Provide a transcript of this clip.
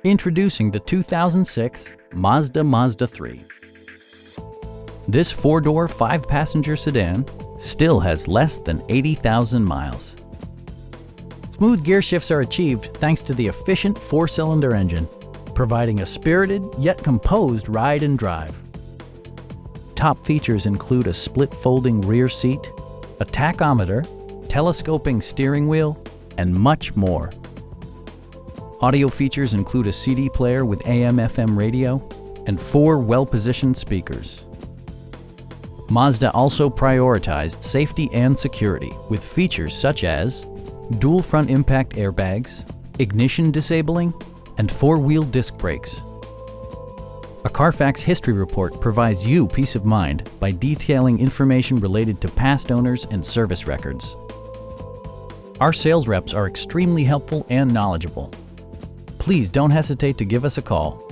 Introducing the 2006 Mazda Mazda3. This four-door, five-passenger sedan still has less than 80,000 miles. Smooth gear shifts are achieved thanks to the efficient four-cylinder engine, providing a spirited yet composed ride and drive. Top features include a split folding rear seat, a tachometer, telescoping steering wheel, and much more. Audio features include a CD player with AM/FM radio and 4 well-positioned speakers. Mazda also prioritized safety and security with features such as dual front impact airbags, ignition disabling, and 4-wheel disc brakes. A Carfax history report provides you peace of mind by detailing information related to past owners and service records. Our sales reps are extremely helpful and knowledgeable. Please don't hesitate to give us a call.